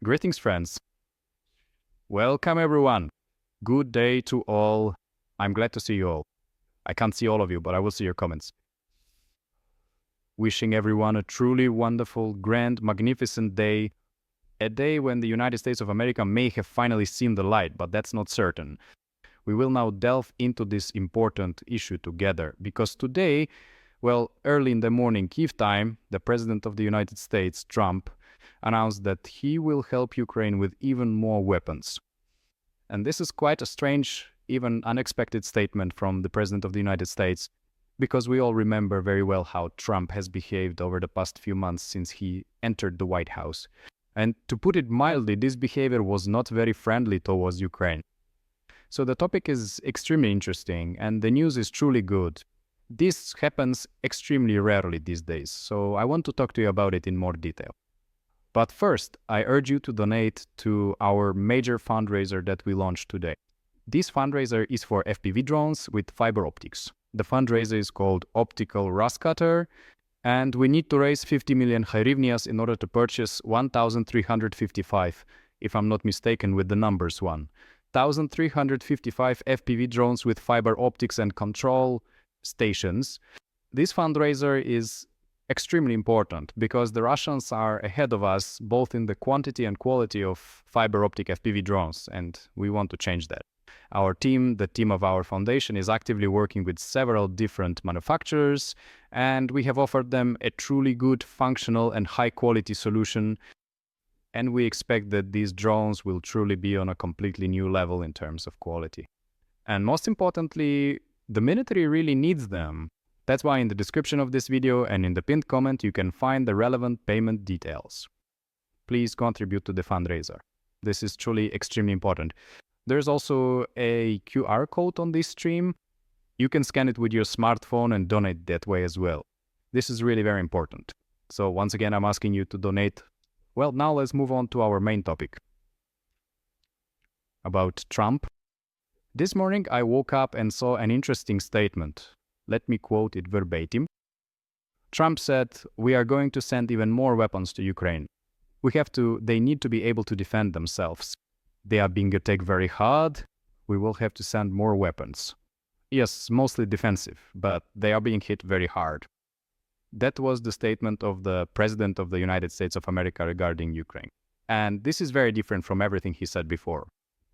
Greetings, friends. Welcome, everyone. Good day to all. I'm glad to see you all. I can't see all of you, but I will see your comments. Wishing everyone a truly wonderful, grand, magnificent day. A day when the United States of America may have finally seen the light, but that's not certain. We will now delve into this important issue together because today, early in the morning, Kyiv time, the President of the United States, Trump, announced that he will help Ukraine with even more weapons. And this is quite a strange, even unexpected statement from the President of the United States, because we all remember very well how Trump has behaved over the past few months since he entered the White House. And to put it mildly, this behavior was not very friendly towards Ukraine. So the topic is extremely interesting, and the news is truly good. This happens extremely rarely these days, so I want to talk to you about it in more detail. But first, I urge you to donate to our major fundraiser that we launched today. This fundraiser is for FPV drones with fiber optics. The fundraiser is called Optical Rust Cutter, and we need to raise 50 million hryvnias in order to purchase 1,355, if I'm not mistaken with the numbers one. 1,355 FPV drones with fiber optics and control stations. This fundraiser is extremely important because the Russians are ahead of us both in the quantity and quality of fiber optic FPV drones, and we want to change that. Our team, the team of our foundation, is actively working with several different manufacturers, and we have offered them a truly good, functional and high-quality solution, and we expect that these drones will truly be on a completely new level in terms of quality. And most importantly, the military really needs them. That's why in the description of this video and in the pinned comment you can find the relevant payment details. Please contribute to the fundraiser. This is truly extremely important. There's also a QR code on this stream. You can scan it with your smartphone and donate that way as well. This is really very important. So once again, I'm asking you to donate. Well, now let's move on to our main topic. About Trump. This morning I woke up and saw an interesting statement. Let me quote it verbatim. Trump said, "We are going to send even more weapons to Ukraine. They need to be able to defend themselves. They are being attacked very hard. We will have to send more weapons." Yes, mostly defensive, but they are being hit very hard. That was the statement of the President of the United States of America regarding Ukraine. And this is very different from everything he said before.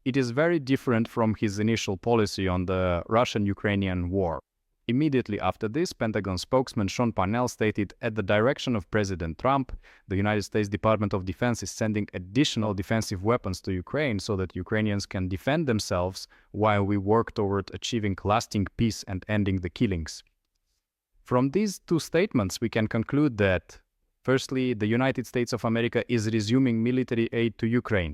It is very different from his initial policy on the Russian-Ukrainian war. Immediately after this, Pentagon spokesman Sean Parnell stated, "At the direction of President Trump, the United States Department of Defense is sending additional defensive weapons to Ukraine so that Ukrainians can defend themselves while we work toward achieving lasting peace and ending the killings." From these two statements, we can conclude that, firstly, the United States of America is resuming military aid to Ukraine.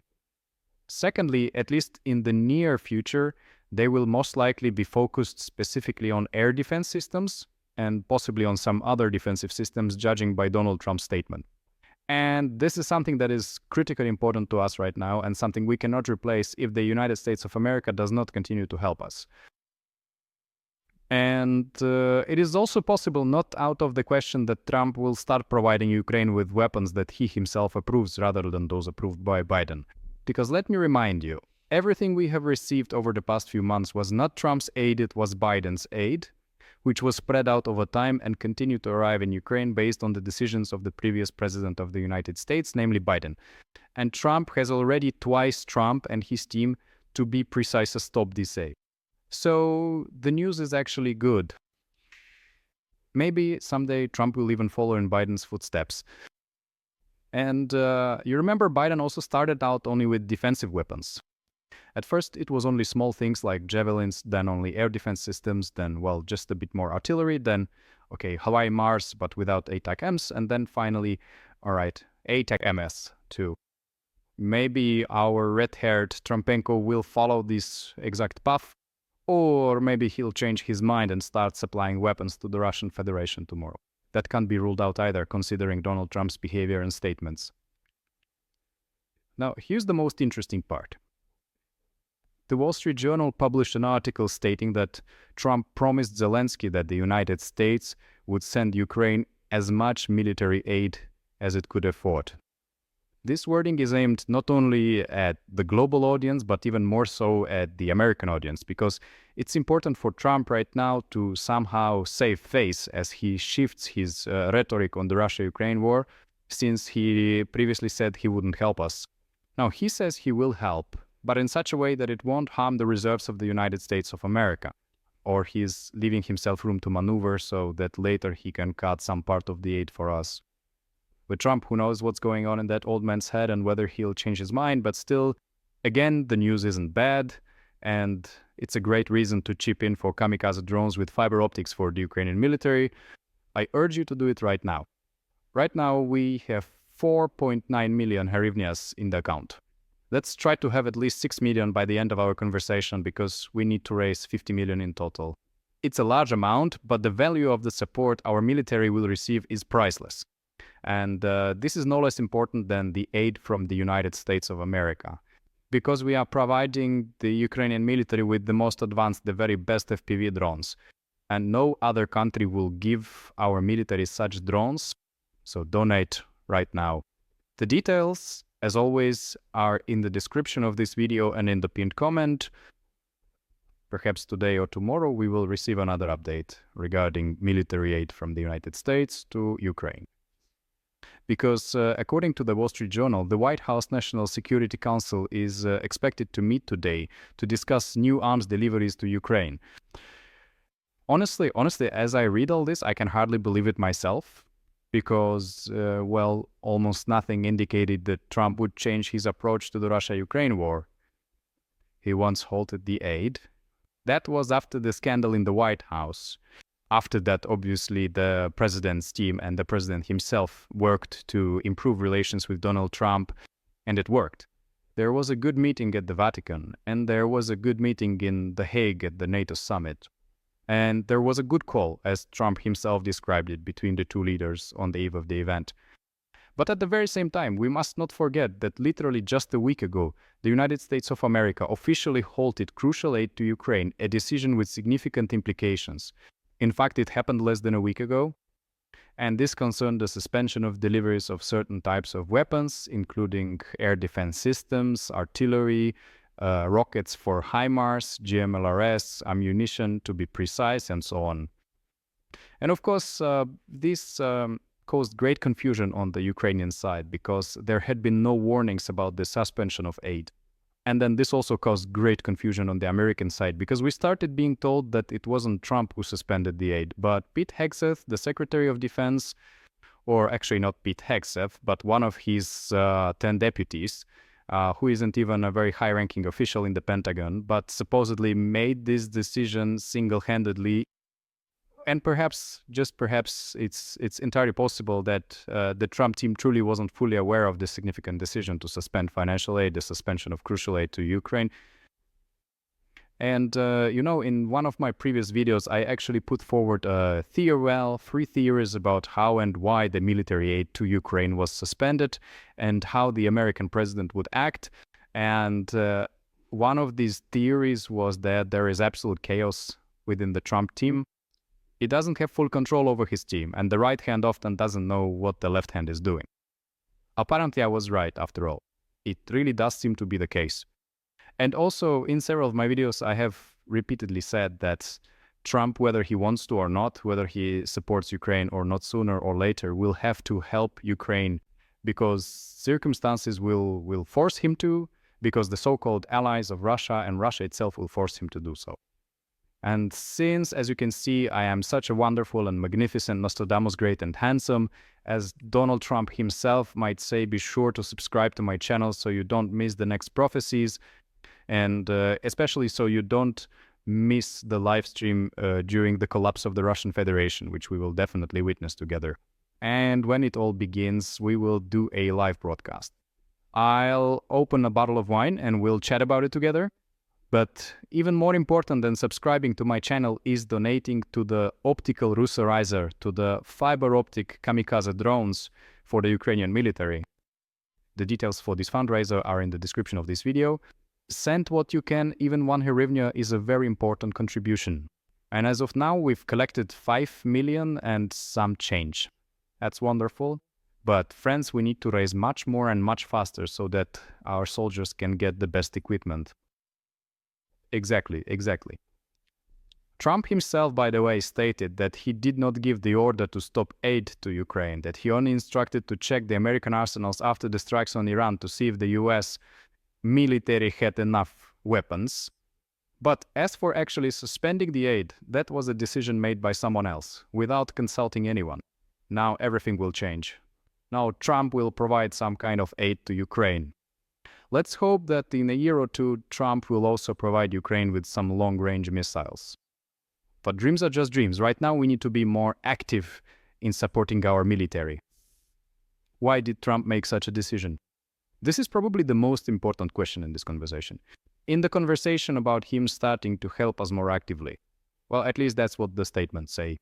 Secondly, at least in the near future, they will most likely be focused specifically on air defense systems and possibly on some other defensive systems, judging by Donald Trump's statement. And this is something that is critically important to us right now and something we cannot replace if the United States of America does not continue to help us. And it is also possible, not out of the question, that Trump will start providing Ukraine with weapons that he himself approves rather than those approved by Biden. Because let me remind you, everything we have received over the past few months was not Trump's aid, it was Biden's aid, which was spread out over time and continued to arrive in Ukraine based on the decisions of the previous president of the United States, namely Biden. And Trump has already twice, Trump and his team, to be precise, stopped this aid. So the news is actually good. Maybe someday Trump will even follow in Biden's footsteps. And you remember Biden also started out only with defensive weapons. At first, it was only small things like javelins, then only air defense systems, then, just a bit more artillery, then, Hawaii Mars, but without ATAC-Ms, and then finally, ATAC-MS too. Maybe our red-haired Trumpenko will follow this exact path, or maybe he'll change his mind and start supplying weapons to the Russian Federation tomorrow. That can't be ruled out either, considering Donald Trump's behavior and statements. Now, here's the most interesting part. The Wall Street Journal published an article stating that Trump promised Zelensky that the United States would send Ukraine as much military aid as it could afford. This wording is aimed not only at the global audience, but even more so at the American audience, because it's important for Trump right now to somehow save face as he shifts his rhetoric on the Russia-Ukraine war, since he previously said he wouldn't help us. Now, he says he will help, but in such a way that it won't harm the reserves of the United States of America, or he's leaving himself room to maneuver so that later he can cut some part of the aid for us. With Trump, who knows what's going on in that old man's head and whether he'll change his mind, but still, again, the news isn't bad, and it's a great reason to chip in for kamikaze drones with fiber optics for the Ukrainian military. I urge you to do it right now. Right now, we have 4.9 million hryvnias in the account. Let's try to have at least 6 million by the end of our conversation, because we need to raise 50 million in total. It's a large amount, but the value of the support our military will receive is priceless. And this is no less important than the aid from the United States of America, because we are providing the Ukrainian military with the most advanced, the very best FPV drones. And no other country will give our military such drones, so donate right now. The details, as always, are in the description of this video and in the pinned comment. Perhaps today or tomorrow we will receive another update regarding military aid from the United States to Ukraine. Because according to the Wall Street Journal, the White House National Security Council is expected to meet today to discuss new arms deliveries to Ukraine. Honestly, as I read all this, I can hardly believe it myself, because, well, almost nothing indicated that Trump would change his approach to the Russia-Ukraine war. He once halted the aid. That was after the scandal in the White House. After that, obviously, the president's team and the president himself worked to improve relations with Donald Trump, and it worked. There was a good meeting at the Vatican, and there was a good meeting in The Hague at the NATO summit. And there was a good call, as Trump himself described it, between the two leaders on the eve of the event. But at the very same time, we must not forget that literally just a week ago, the United States of America officially halted crucial aid to Ukraine, a decision with significant implications. In fact, it happened less than a week ago, and this concerned the suspension of deliveries of certain types of weapons, including air defense systems, artillery, rockets for HIMARS, GMLRS, ammunition to be precise, and so on. And of course, this caused great confusion on the Ukrainian side, because there had been no warnings about the suspension of aid. And then this also caused great confusion on the American side, because we started being told that it wasn't Trump who suspended the aid, but Pete Hegseth, the Secretary of Defense, or actually not Pete Hegseth, but one of his 10 deputies, who isn't even a very high-ranking official in the Pentagon, but supposedly made this decision single-handedly. And perhaps, just perhaps, it's entirely possible that the Trump team truly wasn't fully aware of the significant decision to suspend financial aid, the suspension of crucial aid to Ukraine. And, in one of my previous videos, I actually put forward three theories about how and why the military aid to Ukraine was suspended and how the American president would act. And one of these theories was that there is absolute chaos within the Trump team. He doesn't have full control over his team, and the right hand often doesn't know what the left hand is doing. Apparently, I was right, after all. It really does seem to be the case. And also, in several of my videos, I have repeatedly said that Trump, whether he wants to or not, whether he supports Ukraine or not, sooner or later, will have to help Ukraine, because circumstances will force him to, because the so-called allies of Russia and Russia itself will force him to do so. And since, as you can see, I am such a wonderful and magnificent Nostradamus great and handsome, as Donald Trump himself might say, be sure to subscribe to my channel so you don't miss the next prophecies, and especially so you don't miss the live stream during the collapse of the Russian Federation, which we will definitely witness together. And when it all begins, we will do a live broadcast. I'll open a bottle of wine and we'll chat about it together. But even more important than subscribing to my channel is donating to the optical Russerizer, to the fiber optic kamikaze drones for the Ukrainian military. The details for this fundraiser are in the description of this video. Send what you can, even 1 hryvnia is a very important contribution. And as of now, we've collected 5 million and some change. That's wonderful. But friends, we need to raise much more and much faster so that our soldiers can get the best equipment. Exactly, exactly. Trump himself, by the way, stated that he did not give the order to stop aid to Ukraine, that he only instructed to check the American arsenals after the strikes on Iran to see if the US military had enough weapons. But as for actually suspending the aid, that was a decision made by someone else, without consulting anyone. Now everything will change. Now Trump will provide some kind of aid to Ukraine. Let's hope that in a year or two, Trump will also provide Ukraine with some long-range missiles. But dreams are just dreams. Right now, we need to be more active in supporting our military. Why did Trump make such a decision? This is probably the most important question in this conversation. In the conversation about him starting to help us more actively. Well, at least that's what the statements say.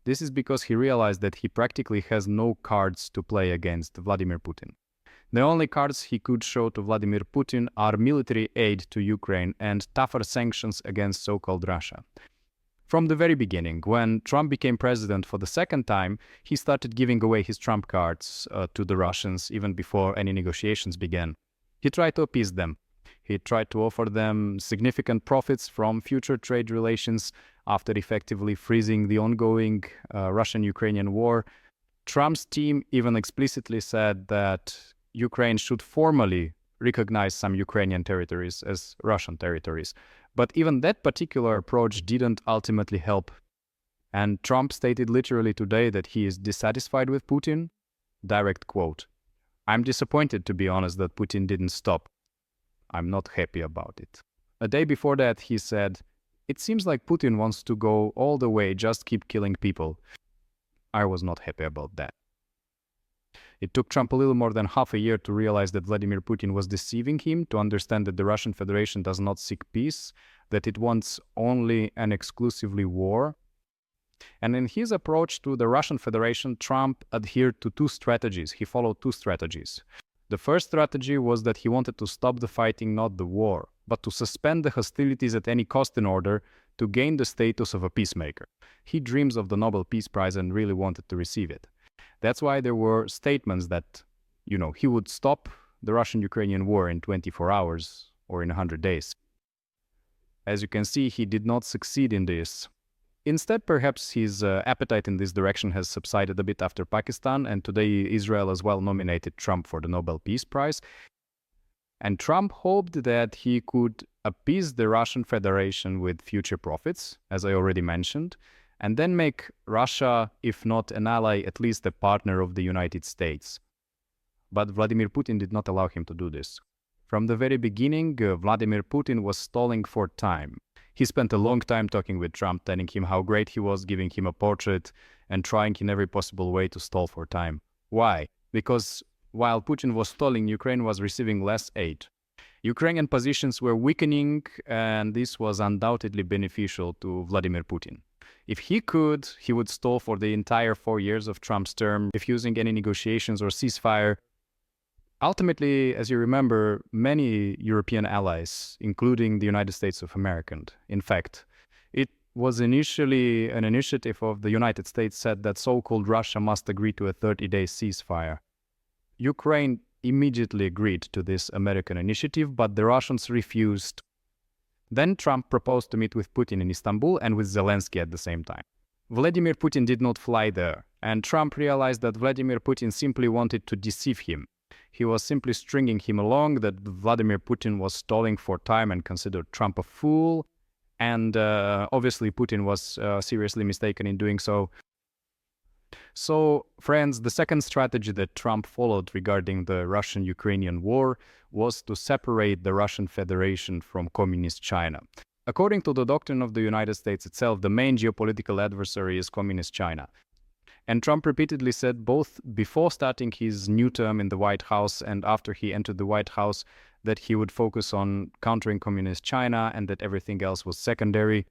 This is because he realized that he practically has no cards to play against Vladimir Putin. The only cards he could show to Vladimir Putin are military aid to Ukraine and tougher sanctions against so-called Russia. From the very beginning, when Trump became president for the second time, he started giving away his trump cards to the Russians even before any negotiations began. He tried to appease them. He tried to offer them significant profits from future trade relations after effectively freezing the ongoing Russian-Ukrainian war. Trump's team even explicitly said that Ukraine should formally recognize some Ukrainian territories as Russian territories. But even that particular approach didn't ultimately help. And Trump stated literally today that he is dissatisfied with Putin. Direct quote. "I'm disappointed, to be honest, that Putin didn't stop. I'm not happy about it." A day before that, he said, "It seems like Putin wants to go all the way, just keep killing people." I was not happy about that. It took Trump a little more than half a year to realize that Vladimir Putin was deceiving him, to understand that the Russian Federation does not seek peace, that it wants only and exclusively war. And in his approach to the Russian Federation, Trump adhered to two strategies. He followed two strategies. The first strategy was that he wanted to stop the fighting, not the war, but to suspend the hostilities at any cost in order to gain the status of a peacemaker. He dreams of the Nobel Peace Prize and really wanted to receive it. That's why there were statements that, he would stop the Russian-Ukrainian war in 24 hours or in 100 days. As you can see, he did not succeed in this. Instead, perhaps his appetite in this direction has subsided a bit after Pakistan, and today Israel as well nominated Trump for the Nobel Peace Prize. And Trump hoped that he could appease the Russian Federation with future profits, as I already mentioned, and then make Russia, if not an ally, at least a partner of the United States. But Vladimir Putin did not allow him to do this. From the very beginning, Vladimir Putin was stalling for time. He spent a long time talking with Trump, telling him how great he was, giving him a portrait, and trying in every possible way to stall for time. Why? Because while Putin was stalling, Ukraine was receiving less aid. Ukrainian positions were weakening, and this was undoubtedly beneficial to Vladimir Putin. If he could, he would stall for the entire 4 years of Trump's term, refusing any negotiations or ceasefire. Ultimately, as you remember, many European allies, including the United States of America, in fact, it was initially an initiative of the United States, said that so-called Russia must agree to a 30-day ceasefire. Ukraine immediately agreed to this American initiative, but the Russians refused. Then Trump proposed to meet with Putin in Istanbul and with Zelensky at the same time. Vladimir Putin did not fly there, and Trump realized that Vladimir Putin simply wanted to deceive him. He was simply stringing him along, that Vladimir Putin was stalling for time and considered Trump a fool, and obviously Putin was seriously mistaken in doing so. So, friends, the second strategy that Trump followed regarding the Russian-Ukrainian war was to separate the Russian Federation from Communist China. According to the doctrine of the United States itself, the main geopolitical adversary is Communist China. And Trump repeatedly said, both before starting his new term in the White House and after he entered the White House, that he would focus on countering Communist China and that everything else was secondary.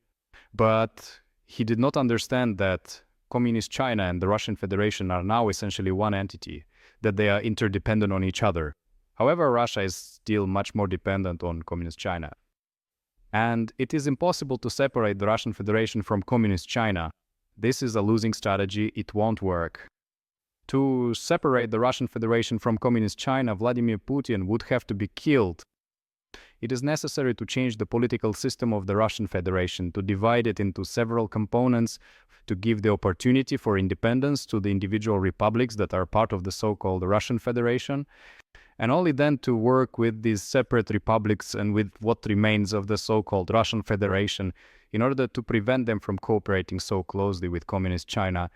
But he did not understand that Communist China and the Russian Federation are now essentially one entity, that they are interdependent on each other. However, Russia is still much more dependent on Communist China. And it is impossible to separate the Russian Federation from Communist China. This is a losing strategy. It won't work. To separate the Russian Federation from Communist China, Vladimir Putin would have to be killed. It is necessary to change the political system of the Russian Federation, to divide it into several components, to give the opportunity for independence to the individual republics that are part of the so-called Russian Federation, and only then to work with these separate republics and with what remains of the so-called Russian Federation in order to prevent them from cooperating so closely with Communist China.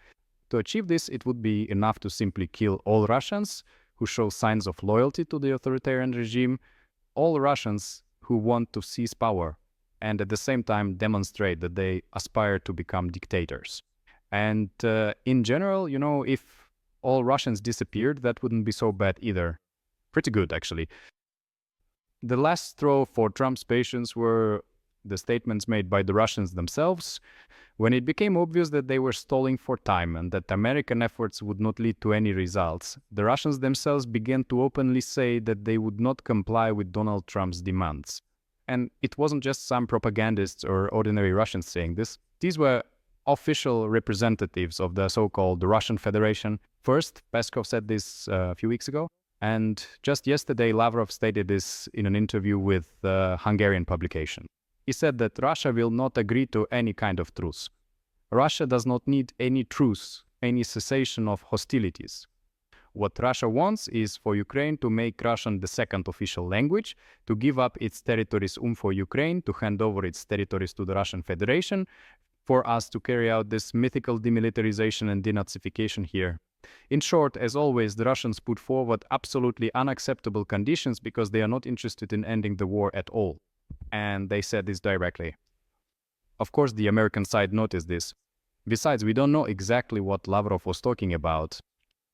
To achieve this, it would be enough to simply kill all Russians who show signs of loyalty to the authoritarian regime, all Russians who want to seize power and at the same time demonstrate that they aspire to become dictators. And in general, if all Russians disappeared, that wouldn't be so bad either. Pretty good, actually. The last straw for Trump's patience were the statements made by the Russians themselves, when it became obvious that they were stalling for time and that American efforts would not lead to any results. The Russians themselves began to openly say that they would not comply with Donald Trump's demands. And it wasn't just some propagandists or ordinary Russians saying this. These were official representatives of the so-called Russian Federation. First, Peskov said this a few weeks ago. And just yesterday, Lavrov stated this in an interview with a Hungarian publication. He said that Russia will not agree to any kind of truce. Russia does not need any truce, any cessation of hostilities. What Russia wants is for Ukraine to make Russian the second official language, to give up its territories for Ukraine, to hand over its territories to the Russian Federation, for us to carry out this mythical demilitarization and denazification here. In short, as always, the Russians put forward absolutely unacceptable conditions because they are not interested in ending the war at all. And they said this directly. Of course, the American side noticed this. Besides, we don't know exactly what Lavrov was talking about.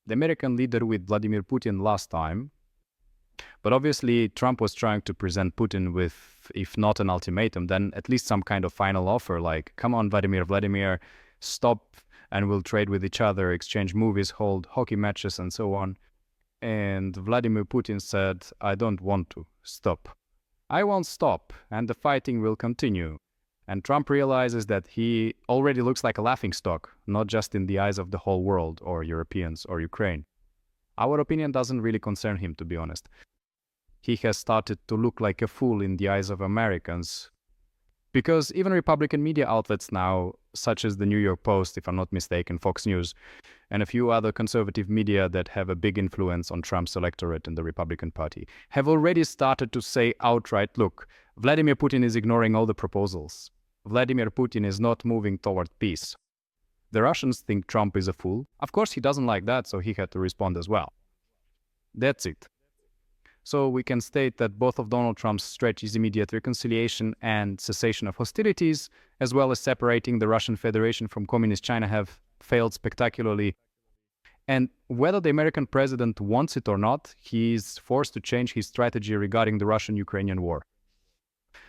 The American leader with Vladimir Putin last time. But obviously, Trump was trying to present Putin with, if not an ultimatum, then at least some kind of final offer like, come on, Vladimir, stop and we'll trade with each other, exchange movies, hold hockey matches and so on. And Vladimir Putin said, I don't want to stop. I won't stop, and the fighting will continue. And Trump realizes that he already looks like a laughingstock, not just in the eyes of the whole world, or Europeans, or Ukraine. Our opinion doesn't really concern him, to be honest. He has started to look like a fool in the eyes of Americans. Because even Republican media outlets now, such as the New York Post, if I'm not mistaken, Fox News, and a few other conservative media that have a big influence on Trump's electorate in the Republican Party, have already started to say outright, look, Vladimir Putin is ignoring all the proposals. Vladimir Putin is not moving toward peace. The Russians think Trump is a fool. Of course, he doesn't like that, so he had to respond as well. That's it. So we can state that both of Donald Trump's strategies, immediate reconciliation and cessation of hostilities, as well as separating the Russian Federation from Communist China, have failed spectacularly. And whether the American president wants it or not, he is forced to change his strategy regarding the Russian-Ukrainian war.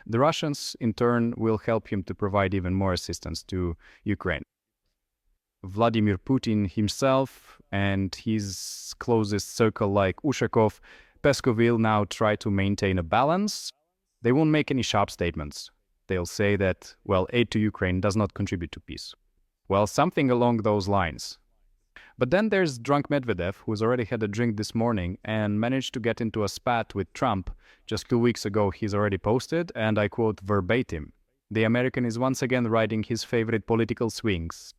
The Russians, in turn, will help him to provide even more assistance to Ukraine. Vladimir Putin himself and his closest circle like Ushakov, Peskov will now try to maintain a balance. They won't make any sharp statements. They'll say that, well, aid to Ukraine does not contribute to peace. Well, something along those lines. But then there's drunk Medvedev, who's already had a drink this morning and managed to get into a spat with Trump. Just 2 weeks ago, he's already posted, and I quote verbatim, "The American is once again riding his favorite political swings.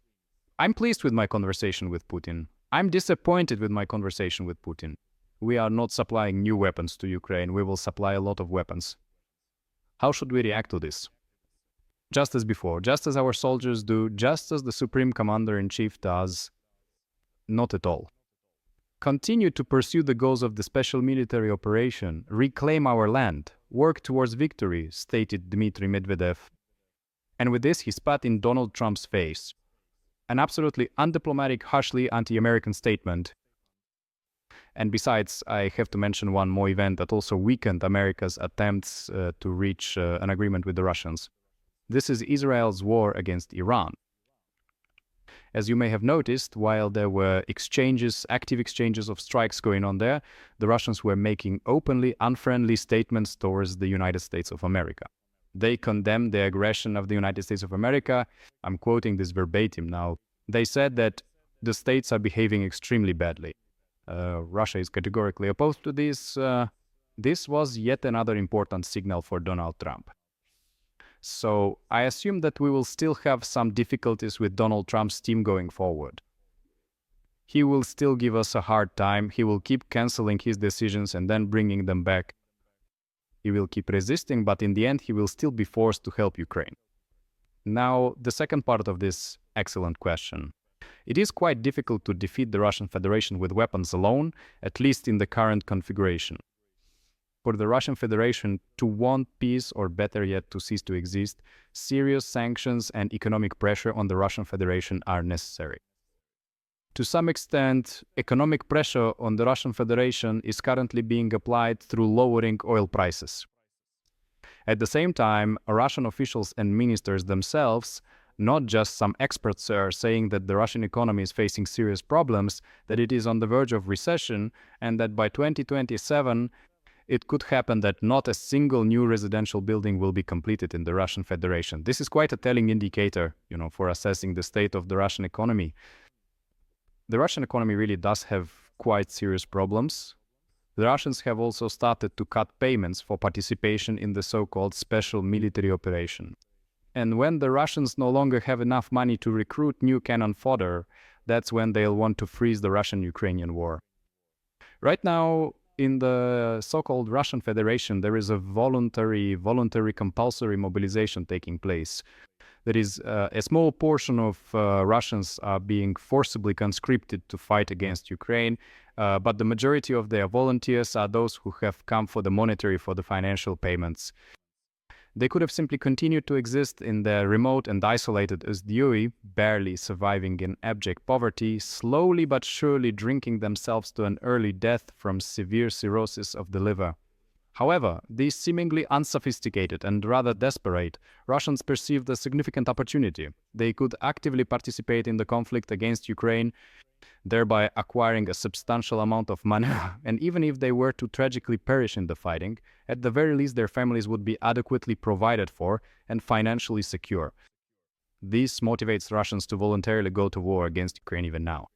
I'm pleased with my conversation with Putin. I'm disappointed with my conversation with Putin. We are not supplying new weapons to Ukraine. We will supply a lot of weapons." How should we react to this? Just as before, just as our soldiers do, just as the Supreme Commander-in-Chief does, not at all. Continue to pursue the goals of the special military operation, reclaim our land, work towards victory, stated Dmitry Medvedev. And with this, he spat in Donald Trump's face. An absolutely undiplomatic, harshly anti-American statement. And besides, I have to mention one more event that also weakened America's attempts to reach an agreement with the Russians. This is Israel's war against Iran. As you may have noticed, while there were active exchanges of strikes going on there, the Russians were making openly unfriendly statements towards the United States of America. They condemned the aggression of the United States of America. I'm quoting this verbatim now. They said that the states are behaving extremely badly. Russia is categorically opposed to this. This was yet another important signal for Donald Trump. So I assume that we will still have some difficulties with Donald Trump's team going forward. He will still give us a hard time. He will keep canceling his decisions and then bringing them back. He will keep resisting, but in the end, he will still be forced to help Ukraine. Now, the second part of this excellent question. It is quite difficult to defeat the Russian Federation with weapons alone, at least in the current configuration. For the Russian Federation to want peace, or better yet, to cease to exist, serious sanctions and economic pressure on the Russian Federation are necessary. To some extent, economic pressure on the Russian Federation is currently being applied through lowering oil prices. At the same time, Russian officials and ministers themselves, not just some experts, are saying that the Russian economy is facing serious problems, that it is on the verge of recession, and that by 2027, it could happen that not a single new residential building will be completed in the Russian Federation. This is quite a telling indicator, for assessing the state of the Russian economy. The Russian economy really does have quite serious problems. The Russians have also started to cut payments for participation in the so-called special military operation. And when the Russians no longer have enough money to recruit new cannon fodder, that's when they'll want to freeze the Russian-Ukrainian war. Right now, in the so-called Russian Federation, there is a voluntary compulsory mobilization taking place. There is a small portion of Russians are being forcibly conscripted to fight against Ukraine, but the majority of their volunteers are those who have come for the financial payments. They could have simply continued to exist in their remote and isolated Uzdui, barely surviving in abject poverty, slowly but surely drinking themselves to an early death from severe cirrhosis of the liver. However, these seemingly unsophisticated and rather desperate Russians perceived a significant opportunity. They could actively participate in the conflict against Ukraine, thereby acquiring a substantial amount of money, and even if they were to tragically perish in the fighting, at the very least their families would be adequately provided for and financially secure. This motivates Russians to voluntarily go to war against Ukraine even now.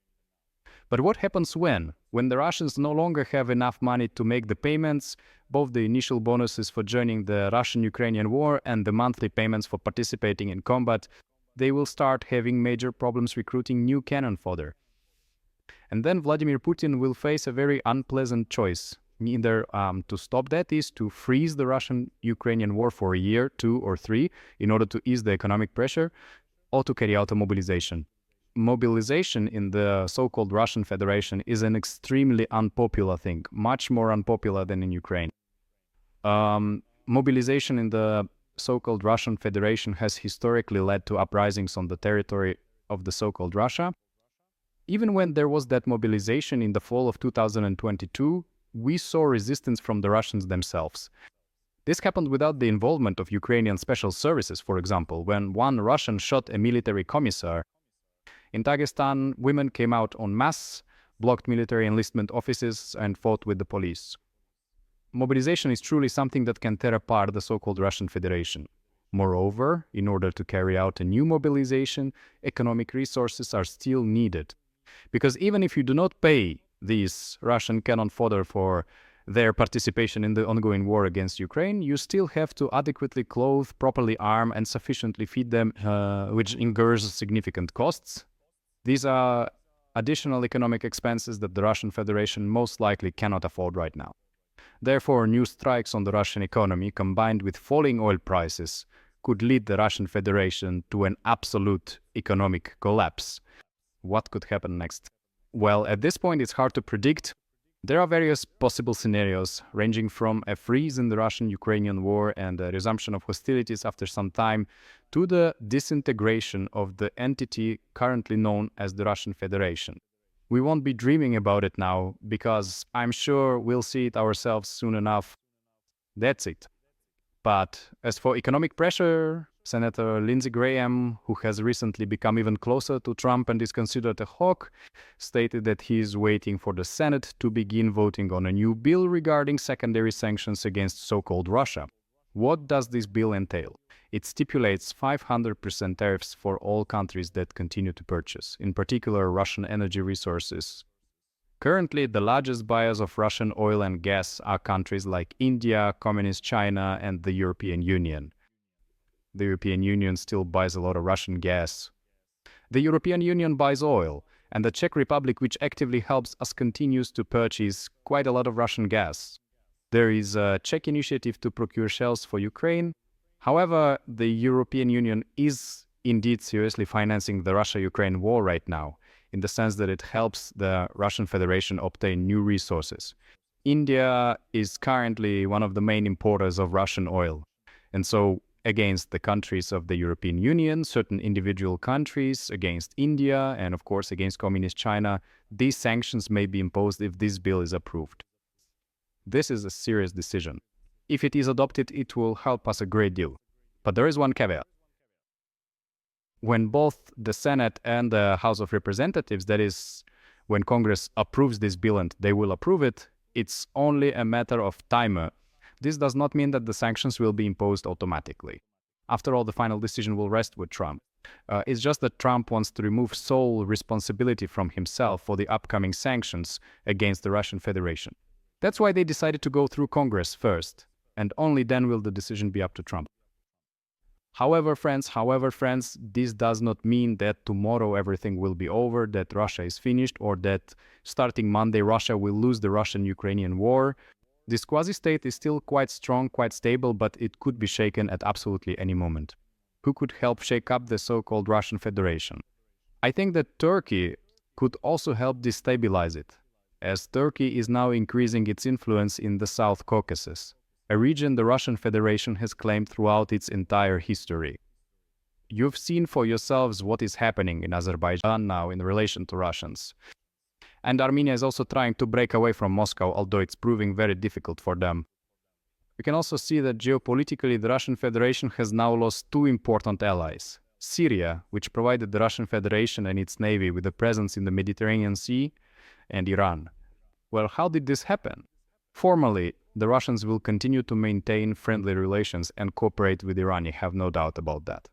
But what happens when the Russians no longer have enough money to make the payments, both the initial bonuses for joining the Russian-Ukrainian war and the monthly payments for participating in combat? They will start having major problems recruiting new cannon fodder. And then Vladimir Putin will face a very unpleasant choice. Either to stop that is to freeze the Russian-Ukrainian war for a year, 2 or 3, in order to ease the economic pressure, or to carry out a mobilization. Mobilization in the so-called Russian Federation is an extremely unpopular thing, much more unpopular than in Ukraine. Mobilization in the so-called Russian Federation has historically led to uprisings on the territory of the so-called Russia. Even when there was that mobilization in the fall of 2022, we saw resistance from the Russians themselves. This happened without the involvement of Ukrainian special services, for example, when one Russian shot a military commissar. In Dagestan, women came out en masse, blocked military enlistment offices, and fought with the police. Mobilization is truly something that can tear apart the so-called Russian Federation. Moreover, in order to carry out a new mobilization, economic resources are still needed. Because even if you do not pay these Russian cannon fodder for their participation in the ongoing war against Ukraine, you still have to adequately clothe, properly arm, and sufficiently feed them, which incurs significant costs. These are additional economic expenses that the Russian Federation most likely cannot afford right now. Therefore, new strikes on the Russian economy, combined with falling oil prices, could lead the Russian Federation to an absolute economic collapse. What could happen next? Well, at this point it's hard to predict. There are various possible scenarios, ranging from a freeze in the Russian-Ukrainian war and a resumption of hostilities after some time, to the disintegration of the entity currently known as the Russian Federation. We won't be dreaming about it now, because I'm sure we'll see it ourselves soon enough. That's it. But as for economic pressure, Senator Lindsey Graham, who has recently become even closer to Trump and is considered a hawk, stated that he is waiting for the Senate to begin voting on a new bill regarding secondary sanctions against so-called Russia. What does this bill entail? It stipulates 500% tariffs for all countries that continue to purchase, in particular Russian energy resources. Currently, the largest buyers of Russian oil and gas are countries like India, Communist China, and the European Union. The European Union still buys a lot of Russian gas. The European Union buys oil, and the Czech Republic, which actively helps us, continues to purchase quite a lot of Russian gas. There is a Czech initiative to procure shells for Ukraine. However, the European Union is indeed seriously financing the Russia-Ukraine war right now, in the sense that it helps the Russian Federation obtain new resources. India is currently one of the main importers of Russian oil. And so against the countries of the European Union, certain individual countries, against India, and of course against Communist China, these sanctions may be imposed if this bill is approved. This is a serious decision. If it is adopted, it will help us a great deal. But there is one caveat. When both the Senate and the House of Representatives, that is, when Congress approves this bill and they will approve it, it's only a matter of time. This does not mean that the sanctions will be imposed automatically. After all, the final decision will rest with Trump. It's just that Trump wants to remove sole responsibility from himself for the upcoming sanctions against the Russian Federation. That's why they decided to go through Congress first, and only then will the decision be up to Trump. However, friends, this does not mean that tomorrow everything will be over, that Russia is finished, or that starting Monday Russia will lose the Russian-Ukrainian war. This quasi-state is still quite strong, quite stable, but it could be shaken at absolutely any moment. Who could help shake up the so-called Russian Federation? I think that Turkey could also help destabilize it, as Turkey is now increasing its influence in the South Caucasus, a region the Russian Federation has claimed throughout its entire history. You've seen for yourselves what is happening in Azerbaijan now in relation to Russians. And Armenia is also trying to break away from Moscow, although it's proving very difficult for them. We can also see that geopolitically the Russian Federation has now lost two important allies. Syria, which provided the Russian Federation and its navy with a presence in the Mediterranean Sea, and Iran. Well, how did this happen? Formally, the Russians will continue to maintain friendly relations and cooperate with Iran, you have no doubt about that.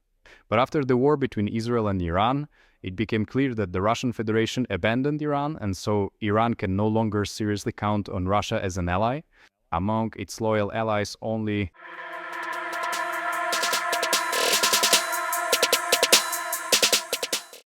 But after the war between Israel and Iran, it became clear that the Russian Federation abandoned Iran, and so Iran can no longer seriously count on Russia as an ally. Among its loyal allies, only